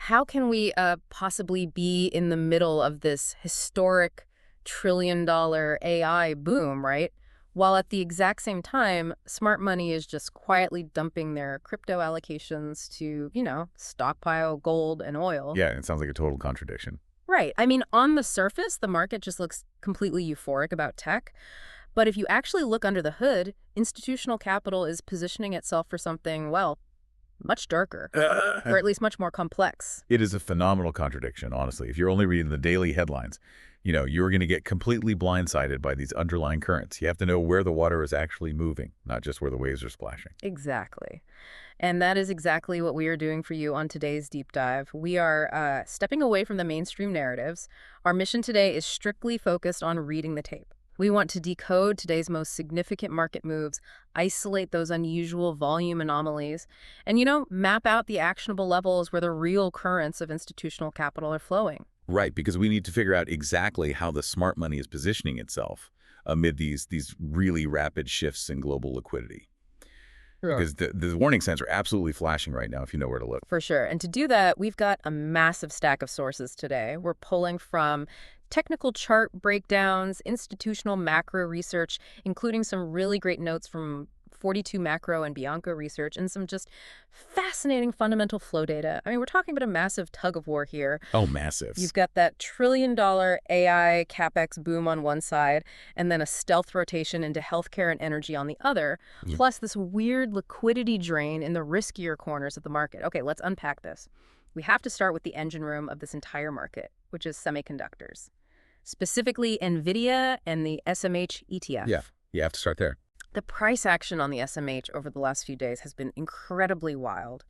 how can we possibly be in the middle of this historic trillion-dollar AI boom, right? While at the exact same time, smart money is just quietly dumping their crypto allocations to, stockpile gold and oil. Yeah, it sounds like a total contradiction. Right. I mean, on the surface, the market just looks completely euphoric about tech. But if you actually look under the hood, institutional capital is positioning itself for something, well, much darker, or at least much more complex. It is a phenomenal contradiction, honestly. If you're only reading the daily headlines, you're going to get completely blindsided by these underlying currents. You have to know where the water is actually moving, not just where the waves are splashing. Exactly. And that is exactly what we are doing for you on today's deep dive. We are stepping away from the mainstream narratives. Our mission today is strictly focused on reading the tape. We want to decode today's most significant market moves, isolate those unusual volume anomalies, and, map out the actionable levels where the real currents of institutional capital are flowing. Right, because we need to figure out exactly how the smart money is positioning itself amid these really rapid shifts in global liquidity. Sure. Because the warning signs are absolutely flashing right now if you know where to look. For sure. And to do that, we've got a massive stack of sources today. We're pulling from technical chart breakdowns, institutional macro research, including some really great notes from 42 Macro and Bianco research, and some just fascinating fundamental flow data. I mean, we're talking about a massive tug of war here. Oh, massive. You've got that trillion-dollar AI capex boom on one side, and then a stealth rotation into healthcare and energy on the other, plus this weird liquidity drain in the riskier corners of the market. Okay, let's unpack this. We have to start with the engine room of this entire market, which is semiconductors, specifically NVIDIA and the SMH ETF. Yeah, you have to start there. The price action on the SMH over the last few days has been incredibly wild.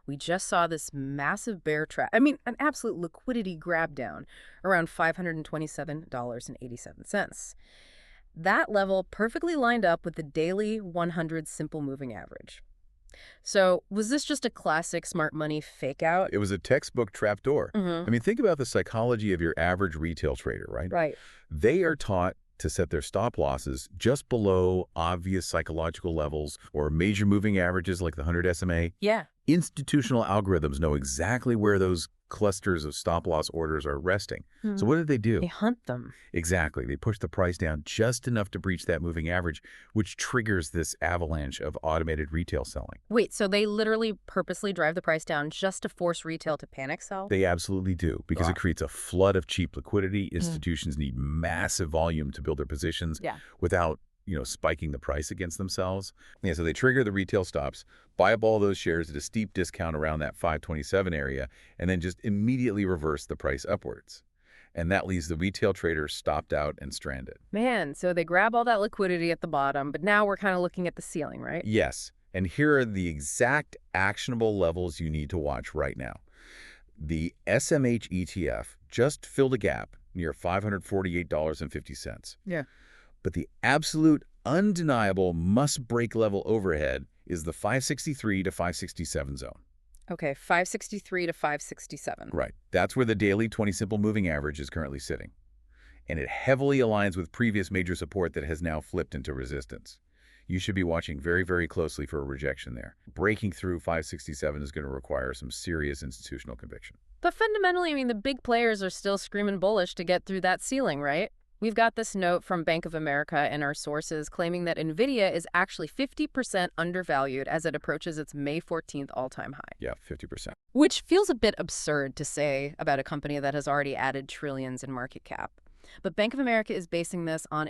We just saw this massive bear trap. I mean, an absolute liquidity grab down around $527.87. That level perfectly lined up with the daily 100 simple moving average. So was this just a classic smart money fake out? It was a textbook trapdoor. Mm-hmm. I mean, think about the psychology of your average retail trader, right? Right. They are taught to set their stop losses just below obvious psychological levels or major moving averages like the 100 SMA. Yeah. Institutional algorithms know exactly where those clusters of stop loss orders are resting. So what do? They hunt them. Exactly. They push the price down just enough to breach that moving average, which triggers this avalanche of automated retail selling. Wait, so they literally purposely drive the price down just to force retail to panic sell? They absolutely do, because Wow. it creates a flood of cheap liquidity. Institutions need massive volume to build their positions without spiking the price against themselves. Yeah, so they trigger the retail stops, buy up all those shares at a steep discount around that 527 area, and then just immediately reverse the price upwards. And that leaves the retail traders stopped out and stranded. Man, so they grab all that liquidity at the bottom, but now we're kind of looking at the ceiling, right? Yes, and here are the exact actionable levels you need to watch right now. The SMH ETF just filled a gap near $548.50. Yeah. But the absolute undeniable must-break level overhead is the 563 to 567 zone. Okay, 563 to 567. Right. That's where the daily 20 simple moving average is currently sitting. And it heavily aligns with previous major support that has now flipped into resistance. You should be watching very, very closely for a rejection there. Breaking through 567 is going to require some serious institutional conviction. But fundamentally, I mean, the big players are still screaming bullish to get through that ceiling, right? We've got this note from Bank of America and our sources claiming that NVIDIA is actually 50% undervalued as it approaches its May 14th all-time high. Yeah, 50%. Which feels a bit absurd to say about a company that has already added trillions in market cap. But Bank of America is basing this on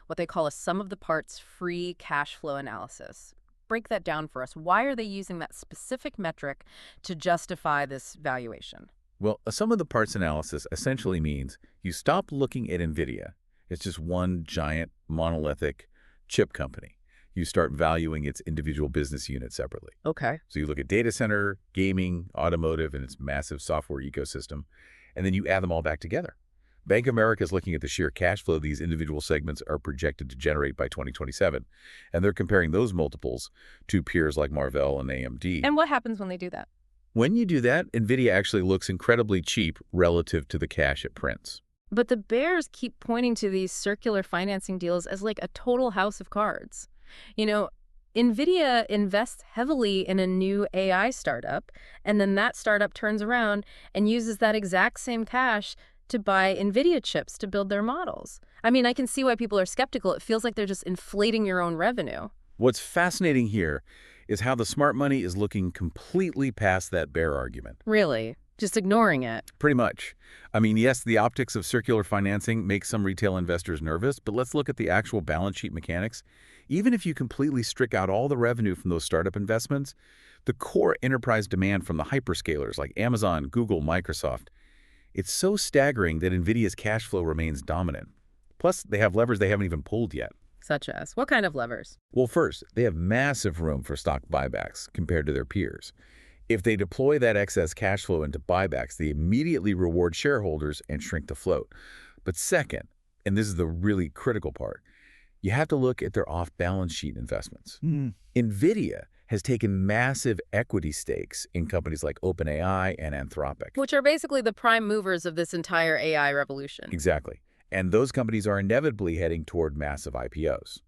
what they call a sum of the parts free cash flow analysis. Break that down for us. Why are they using that specific metric to justify this valuation? Well, a sum of the parts analysis essentially means you stop looking at NVIDIA. It's just one giant monolithic chip company. You start valuing its individual business units separately. Okay. So you look at data center, gaming, automotive, and its massive software ecosystem, and then you add them all back together. Bank of America is looking at the sheer cash flow these individual segments are projected to generate by 2027, and they're comparing those multiples to peers like Marvell and AMD. And what happens when they do that? When you do that, NVIDIA actually looks incredibly cheap relative to the cash it prints. But the bears keep pointing to these circular financing deals as like a total house of cards. NVIDIA invests heavily in a new AI startup, and then that startup turns around and uses that exact same cash to buy NVIDIA chips to build their models. I mean, I can see why people are skeptical. It feels like they're just inflating your own revenue. What's fascinating here is how the smart money is looking completely past that bear argument. Really? Just ignoring it. Pretty much. I mean, yes, the optics of circular financing make some retail investors nervous, but let's look at the actual balance sheet mechanics. Even if you completely strip out all the revenue from those startup investments, the core enterprise demand from the hyperscalers like Amazon, Google, Microsoft, it's so staggering that NVIDIA's cash flow remains dominant. Plus, they have levers they haven't even pulled yet. Such as? What kind of levers? Well, first, they have massive room for stock buybacks compared to their peers. If they deploy that excess cash flow into buybacks, they immediately reward shareholders and shrink the float. But second, and this is the really critical part, you have to look at their off-balance sheet investments. NVIDIA has taken massive equity stakes in companies like OpenAI and Anthropic. Which are basically the prime movers of this entire AI revolution. Exactly. And those companies are inevitably heading toward massive IPOs.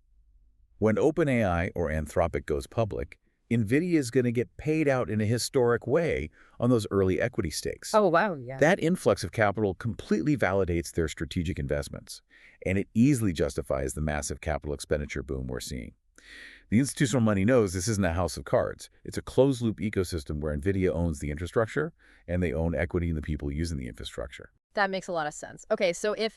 When OpenAI or Anthropic goes public, NVIDIA is going to get paid out in a historic way on those early equity stakes. Oh, wow, yeah. That influx of capital completely validates their strategic investments, and it easily justifies the massive capital expenditure boom we're seeing. The institutional money knows this isn't a house of cards. It's a closed-loop ecosystem where NVIDIA owns the infrastructure, and they own equity in the people using the infrastructure. That makes a lot of sense. Okay, so if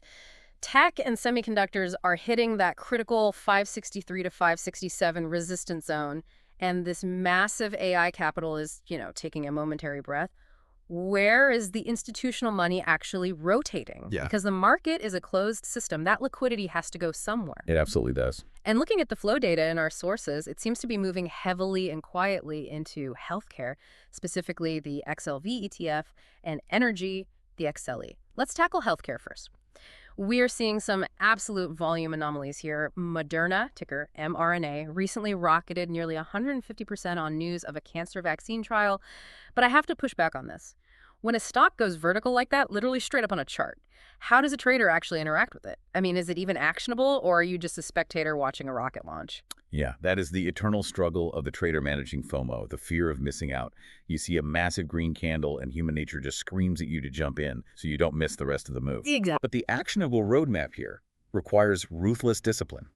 tech and semiconductors are hitting that critical 563 to 567 resistance zone, and this massive AI capital is, taking a momentary breath, where is the institutional money actually rotating? Yeah. Because the market is a closed system. That liquidity has to go somewhere. It absolutely does. And looking at the flow data in our sources, it seems to be moving heavily and quietly into healthcare, specifically the XLV ETF and energy, the XLE. Let's tackle healthcare first. We're seeing some absolute volume anomalies here. Moderna, ticker mRNA, recently rocketed nearly 150% on news of a cancer vaccine trial. But I have to push back on this. When a stock goes vertical like that, literally straight up on a chart, how does a trader actually interact with it? I mean, is it even actionable, or are you just a spectator watching a rocket launch? Yeah, that is the eternal struggle of the trader managing FOMO, the fear of missing out. You see a massive green candle and human nature just screams at you to jump in so you don't miss the rest of the move. Exactly. But the actionable roadmap here requires ruthless discipline.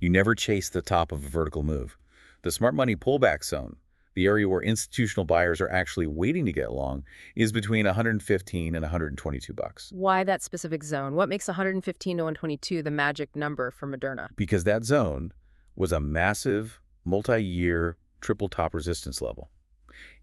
You never chase the top of a vertical move. The smart money pullback zone, the area where institutional buyers are actually waiting to get long, is between 115 and 122 bucks. Why that specific zone? What makes 115 to 122 the magic number for Moderna? Because that zone was a massive, multi-year, triple-top resistance level.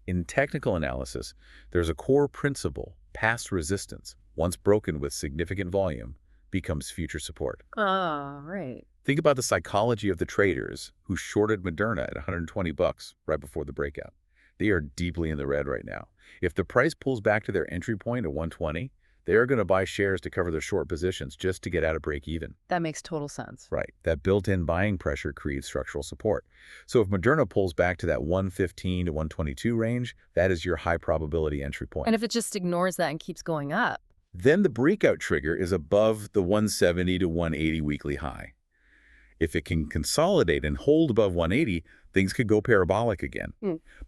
In technical analysis, there's a core principle: past resistance, once broken with significant volume, becomes future support. Oh, right. Think about the psychology of the traders who shorted Moderna at 120 bucks right before the breakout. They are deeply in the red right now. If the price pulls back to their entry point at 120, they are going to buy shares to cover their short positions just to get out of break even. That makes total sense. Right. That built-in buying pressure creates structural support. So if Moderna pulls back to that 115 to 122 range, that is your high probability entry point. And if it just ignores that and keeps going up? Then the breakout trigger is above the 170 to 180 weekly high. If it can consolidate and hold above 180, things could go parabolic again.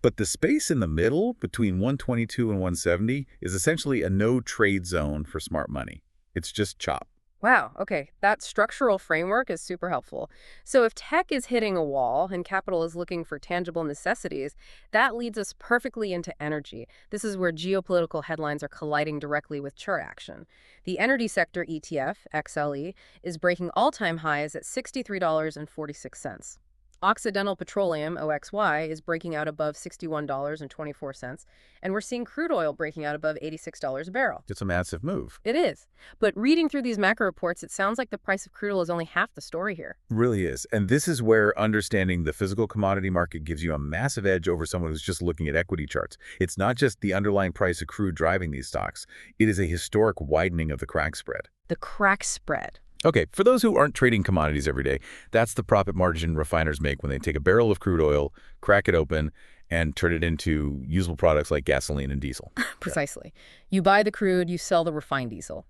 But the space in the middle between 122 and 170 is essentially a no-trade zone for smart money. It's just chop. Wow, okay. That structural framework is super helpful. So if tech is hitting a wall and capital is looking for tangible necessities, that leads us perfectly into energy. This is where geopolitical headlines are colliding directly with chart action. The energy sector ETF, XLE, is breaking all-time highs at $63.46. Occidental Petroleum, OXY, is breaking out above $61.24, and we're seeing crude oil breaking out above $86 a barrel. It's a massive move. It is. But reading through these macro reports, it sounds like the price of crude oil is only half the story here. It really is. And this is where understanding the physical commodity market gives you a massive edge over someone who's just looking at equity charts. It's not just the underlying price of crude driving these stocks. It is a historic widening of the crack spread. The crack spread. Okay, for those who aren't trading commodities every day, that's the profit margin refiners make when they take a barrel of crude oil, crack it open, and turn it into usable products like gasoline and diesel. Precisely. You buy the crude, you sell the refined diesel.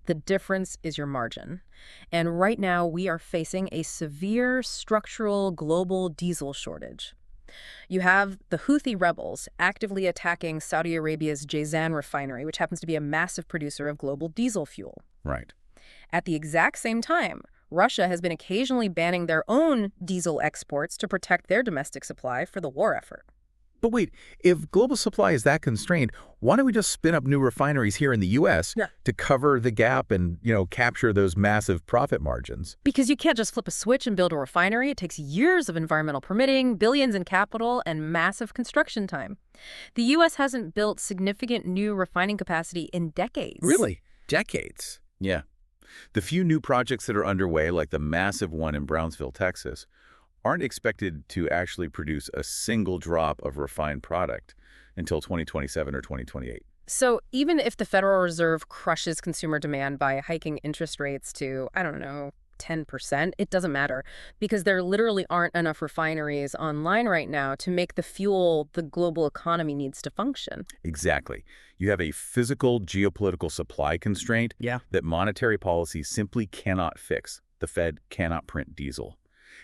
The difference is your margin. And right now, we are facing a severe structural global diesel shortage. You have the Houthi rebels actively attacking Saudi Arabia's Jazan refinery, which happens to be a massive producer of global diesel fuel. Right. At the exact same time, Russia has been occasionally banning their own diesel exports to protect their domestic supply for the war effort. But wait, if global supply is that constrained, why don't we just spin up new refineries here in the U.S. Yeah. to cover the gap and, capture those massive profit margins? Because you can't just flip a switch and build a refinery. It takes years of environmental permitting, billions in capital, and massive construction time. The U.S. hasn't built significant new refining capacity in decades. Really? Decades? Yeah. The few new projects that are underway, like the massive one in Brownsville, Texas, aren't expected to actually produce a single drop of refined product until 2027 or 2028. So even if the Federal Reserve crushes consumer demand by hiking interest rates to, I don't know, 10%, it doesn't matter because there literally aren't enough refineries online right now to make the fuel the global economy needs to function. Exactly. You have a physical geopolitical supply constraint that monetary policy simply cannot fix. The Fed cannot print diesel.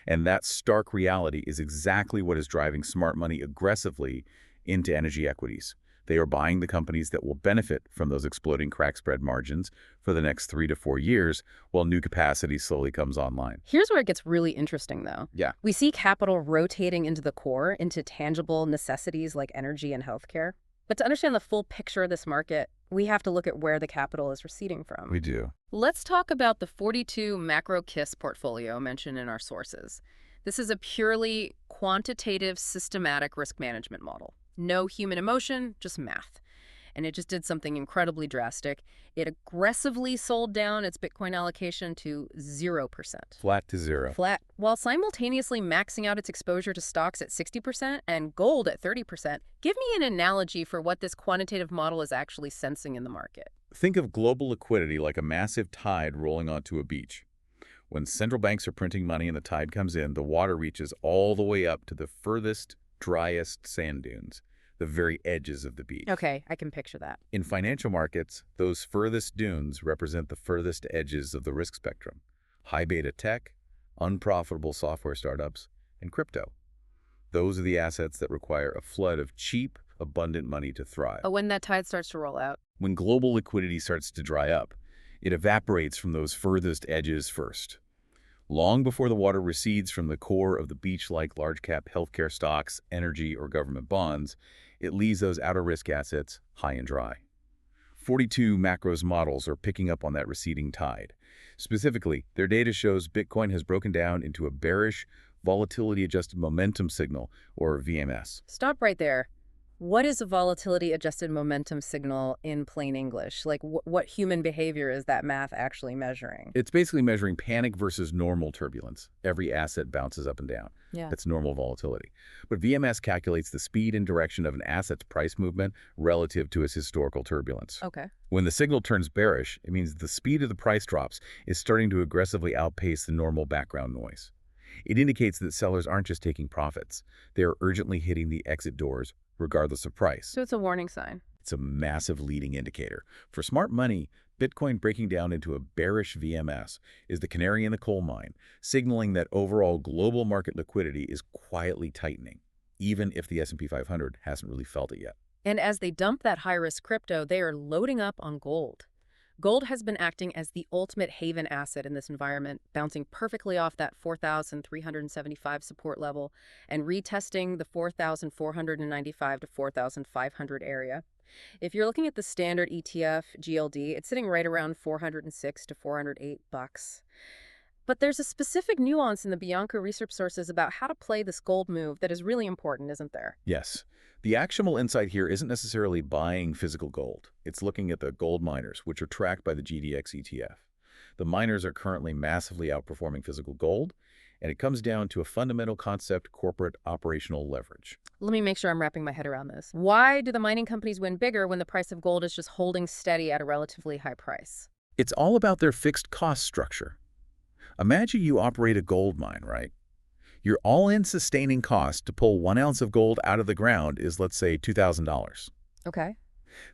And that stark reality is exactly what is driving smart money aggressively into energy equities. They are buying the companies that will benefit from those exploding crack spread margins for the next 3 to 4 years while new capacity slowly comes online. Here's where it gets really interesting, though. Yeah. We see capital rotating into the core, into tangible necessities like energy and healthcare. But to understand the full picture of this market, we have to look at where the capital is receding from. We do. Let's talk about the 42 macro KISS portfolio mentioned in our sources. This is a purely quantitative, systematic risk management model. No human emotion, just math. And it just did something incredibly drastic. It aggressively sold down its Bitcoin allocation to 0%. Flat to zero. Flat, while simultaneously maxing out its exposure to stocks at 60% and gold at 30%. Give me an analogy for what this quantitative model is actually sensing in the market. Think of global liquidity like a massive tide rolling onto a beach. When central banks are printing money and the tide comes in, the water reaches all the way up to the furthest, driest sand dunes, the very edges of the beach. Okay, I can picture that. In financial markets, those furthest dunes represent the furthest edges of the risk spectrum. High beta tech, unprofitable software startups, and crypto. Those are the assets that require a flood of cheap, abundant money to thrive. Oh, when that tide starts to roll out. When global liquidity starts to dry up, it evaporates from those furthest edges first. Long before the water recedes from the core of the beach-like large-cap healthcare stocks, energy, or government bonds, it leaves those outer risk assets high and dry. 42 Macro's models are picking up on that receding tide. Specifically, their data shows Bitcoin has broken down into a bearish, volatility-adjusted momentum signal, or VMS. Stop right there. What is a volatility-adjusted momentum signal in plain English? Like, what human behavior is that math actually measuring? It's basically measuring panic versus normal turbulence. Every asset bounces up and down. Yeah. That's normal volatility. But VMS calculates the speed and direction of an asset's price movement relative to its historical turbulence. Okay. When the signal turns bearish, it means the speed of the price drops is starting to aggressively outpace the normal background noise. It indicates that sellers aren't just taking profits. They are urgently hitting the exit doors, regardless of price. So it's a warning sign. It's a massive leading indicator. For smart money, Bitcoin breaking down into a bearish VMS is the canary in the coal mine, signaling that overall global market liquidity is quietly tightening, even if the S&P 500 hasn't really felt it yet. And as they dump that high-risk crypto, they are loading up on gold. Gold has been acting as the ultimate haven asset in this environment, bouncing perfectly off that 4,375 support level and retesting the 4,495 to 4,500 area. If you're looking at the standard ETF, GLD, it's sitting right around 406 to 408 bucks. But there's a specific nuance in the Bianco research sources about how to play this gold move that is really important, isn't there? Yes. The actionable insight here isn't necessarily buying physical gold. It's looking at the gold miners, which are tracked by the GDX ETF. The miners are currently massively outperforming physical gold, and it comes down to a fundamental concept: corporate operational leverage. Let me make sure I'm wrapping my head around this. Why do the mining companies win bigger when the price of gold is just holding steady at a relatively high price? It's all about their fixed cost structure. Imagine you operate a gold mine, right? Your all-in sustaining cost to pull 1 ounce of gold out of the ground is, let's say, $2,000. Okay.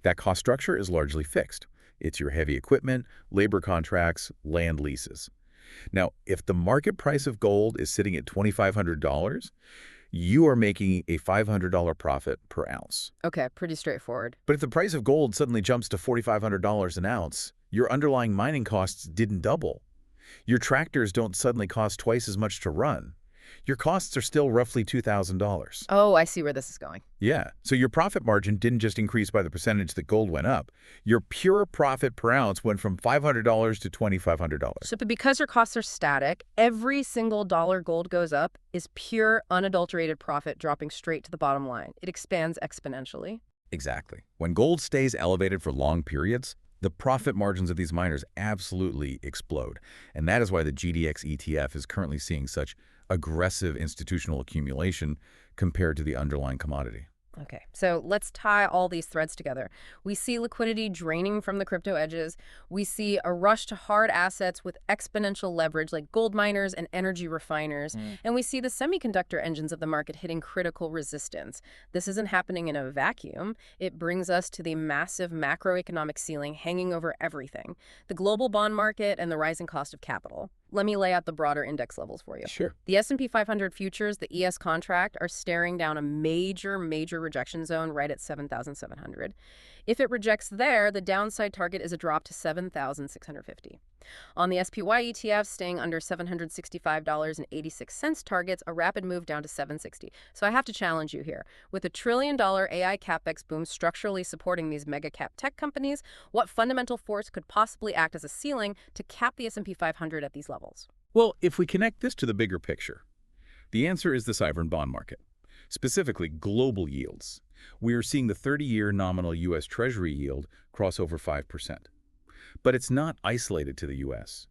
That cost structure is largely fixed. It's your heavy equipment, labor contracts, land leases. Now, if the market price of gold is sitting at $2,500, you are making a $500 profit per ounce. Okay, pretty straightforward. But if the price of gold suddenly jumps to $4,500 an ounce, your underlying mining costs didn't double. Your tractors don't suddenly cost twice as much to run. Your costs are still roughly $2,000. Oh, I see where this is going. Yeah, so your profit margin didn't just increase by the percentage that gold went up. Your pure profit per ounce went from $500 to $2,500. So, but because your costs are static, every single dollar gold goes up is pure, unadulterated profit dropping straight to the bottom line. It expands exponentially. Exactly. When gold stays elevated for long periods, the profit margins of these miners absolutely explode. And that is why the GDX ETF is currently seeing such aggressive institutional accumulation compared to the underlying commodity. Okay, so let's tie all these threads together. We see liquidity draining from the crypto edges. We see a rush to hard assets with exponential leverage like gold miners and energy refiners. And we see the semiconductor engines of the market hitting critical resistance. This isn't happening in a vacuum. It brings us to the massive macroeconomic ceiling hanging over everything, the global bond market and the rising cost of capital. Let me lay out the broader index levels for you. Sure. The S&P 500 futures, the ES contract, are staring down a major rejection zone right at 7,700. If it rejects there, the downside target is a drop to 7,650. On the SPY ETF, staying under $765.86 targets a rapid move down to 760. So I have to challenge you here. With $1 trillion AI capex boom structurally supporting these mega cap tech companies, what fundamental force could possibly act as a ceiling to cap the S&P 500 at these levels? Well, if we connect this to the bigger picture, the answer is the sovereign bond market, specifically global yields. We are seeing the 30-year nominal U.S. Treasury yield cross over 5%. But it's not isolated to the U.S.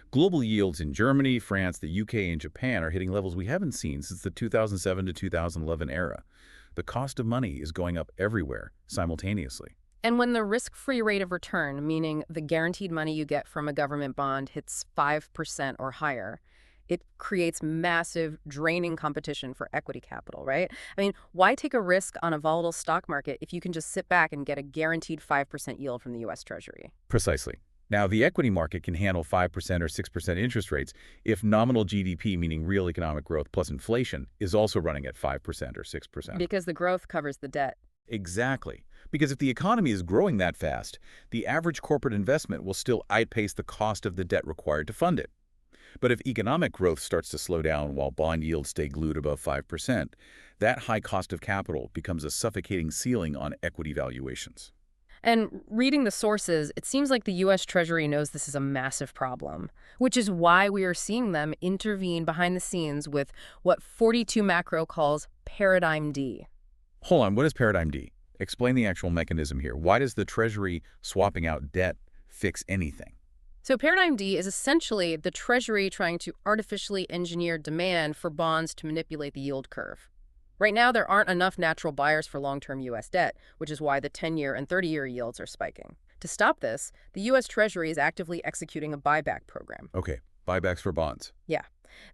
Global yields in Germany, France, the U.K., and Japan are hitting levels we haven't seen since the 2007 to 2011 era. The cost of money is going up everywhere simultaneously. And when the risk-free rate of return, meaning the guaranteed money you get from a government bond, hits 5% or higher, it creates massive draining competition for equity capital, right? I mean, why take a risk on a volatile stock market if you can just sit back and get a guaranteed 5% yield from the U.S. Treasury? Precisely. Now, the equity market can handle 5% or 6% interest rates if nominal GDP, meaning real economic growth plus inflation, is also running at 5% or 6%. Because the growth covers the debt. Exactly. Because if the economy is growing that fast, the average corporate investment will still outpace the cost of the debt required to fund it. But if economic growth starts to slow down while bond yields stay glued above 5%, that high cost of capital becomes a suffocating ceiling on equity valuations. And reading the sources, it seems like the U.S. Treasury knows this is a massive problem, which is why we are seeing them intervene behind the scenes with what 42 Macro calls Paradigm D. Hold on, what is Paradigm D? Explain the actual mechanism here. Why does the Treasury swapping out debt fix anything? So Paradigm D is essentially the Treasury trying to artificially engineer demand for bonds to manipulate the yield curve. Right now, there aren't enough natural buyers for long-term U.S. debt, which is why the 10-year and 30-year yields are spiking. To stop this, the U.S. Treasury is actively executing a buyback program. Okay, buybacks for bonds. Yeah.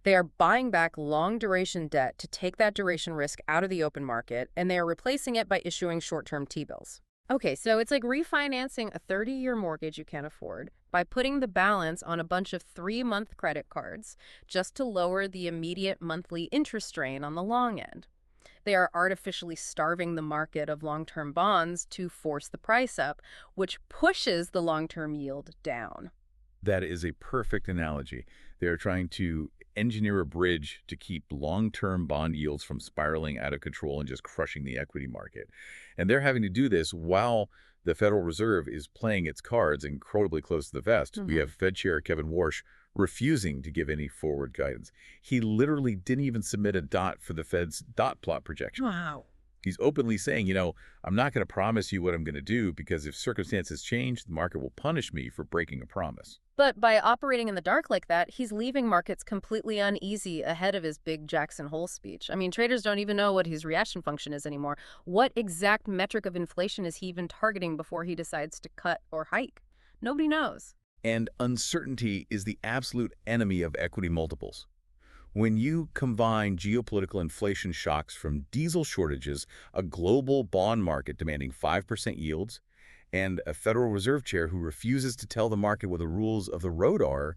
They are buying back long-duration debt to take that duration risk out of the open market, and they are replacing it by issuing short-term T-bills. Okay, so it's like refinancing a 30-year mortgage you can't afford by putting the balance on a bunch of 3-month credit cards just to lower the immediate monthly interest strain on the long end. They are artificially starving the market of long-term bonds to force the price up, which pushes the long-term yield down. That is a perfect analogy. They're trying to engineer a bridge to keep long-term bond yields from spiraling out of control and just crushing the equity market. And they're having to do this while the Federal Reserve is playing its cards incredibly close to the vest. We have Fed Chair Kevin Warsh refusing to give any forward guidance. He literally didn't even submit a dot for the Fed's dot plot projection. Wow. He's openly saying, I'm not going to promise you what I'm going to do because if circumstances change, the market will punish me for breaking a promise. But by operating in the dark like that, he's leaving markets completely uneasy ahead of his big Jackson Hole speech. I mean, traders don't even know what his reaction function is anymore. What exact metric of inflation is he even targeting before he decides to cut or hike? Nobody knows. And uncertainty is the absolute enemy of equity multiples. When you combine geopolitical inflation shocks from diesel shortages, a global bond market demanding 5% yields, and a Federal Reserve chair who refuses to tell the market what the rules of the road are,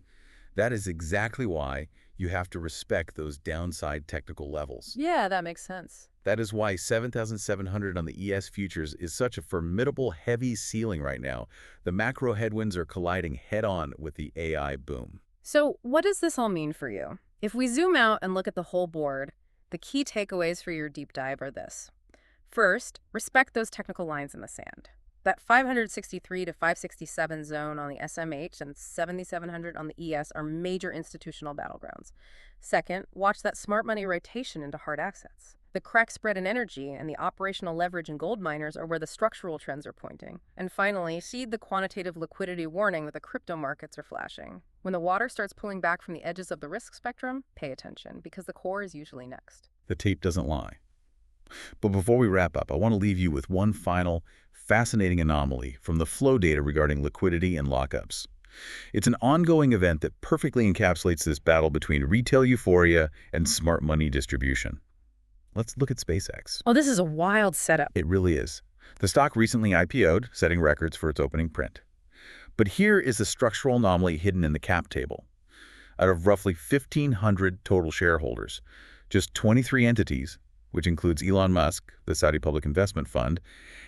that is exactly why you have to respect those downside technical levels. Yeah, that makes sense. That is why 7,700 on the ES futures is such a formidable heavy ceiling right now. The macro headwinds are colliding head-on with the AI boom. So what does this all mean for you? If we zoom out and look at the whole board, the key takeaways for your deep dive are this. First, respect those technical lines in the sand. That 563 to 567 zone on the SMH and 7,700 on the ES are major institutional battlegrounds. Second, watch that smart money rotation into hard assets. The crack spread in energy and the operational leverage in gold miners are where the structural trends are pointing. And finally, heed the quantitative liquidity warning that the crypto markets are flashing. When the water starts pulling back from the edges of the risk spectrum, pay attention, because the core is usually next. The tape doesn't lie. But before we wrap up, I want to leave you with one final, fascinating anomaly from the flow data regarding liquidity and lockups. It's an ongoing event that perfectly encapsulates this battle between retail euphoria and smart money distribution. Let's look at SpaceX. Oh, this is a wild setup. It really is. The stock recently IPO'd, setting records for its opening print. But here is the structural anomaly hidden in the cap table. Out of roughly 1,500 total shareholders, just 23 entities, which includes Elon Musk, the Saudi Public Investment Fund,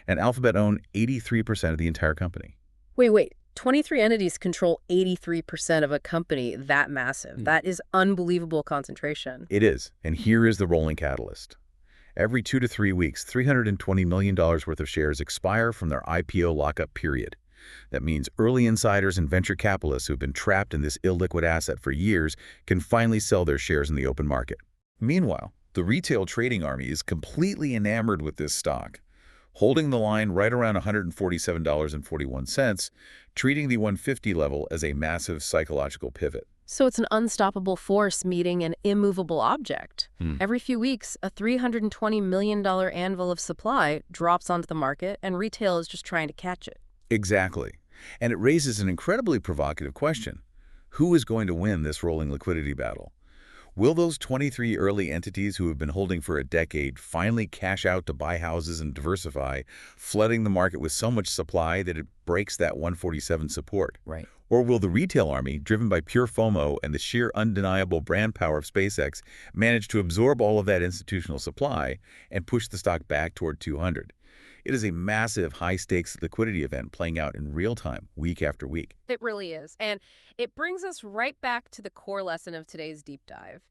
and Alphabet own 83% of the entire company. Wait. 23 entities control 83% of a company that massive. That is unbelievable concentration. It is, and here is the rolling catalyst. Every 2 to 3 weeks, $320 million worth of shares expire from their IPO lockup period. That means early insiders and venture capitalists who have been trapped in this illiquid asset for years can finally sell their shares in the open market. Meanwhile, the retail trading army is completely enamored with this stock, holding the line right around $147.41, treating the 150 level as a massive psychological pivot. So it's an unstoppable force meeting an immovable object. Every few weeks, a $320 million anvil of supply drops onto the market, and retail is just trying to catch it. Exactly. And it raises an incredibly provocative question. Who is going to win this rolling liquidity battle? Will those 23 early entities who have been holding for a decade finally cash out to buy houses and diversify, flooding the market with so much supply that it breaks that 147 support? Right. Or will the retail army, driven by pure FOMO and the sheer undeniable brand power of SpaceX, manage to absorb all of that institutional supply and push the stock back toward 200? It is a massive, high-stakes liquidity event playing out in real time, week after week. It really is. And it brings us right back to the core lesson of today's deep dive.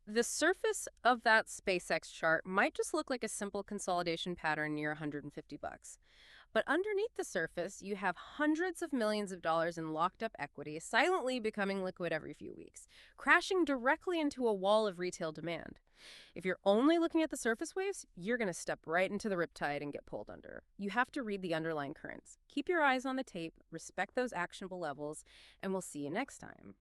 The surface of that SpaceX chart might just look like a simple consolidation pattern near 150 bucks. But underneath the surface, you have hundreds of millions of dollars in locked up equity silently becoming liquid every few weeks, crashing directly into a wall of retail demand. If you're only looking at the surface waves, you're going to step right into the riptide and get pulled under. You have to read the underlying currents. Keep your eyes on the tape, respect those actionable levels, and we'll see you next time.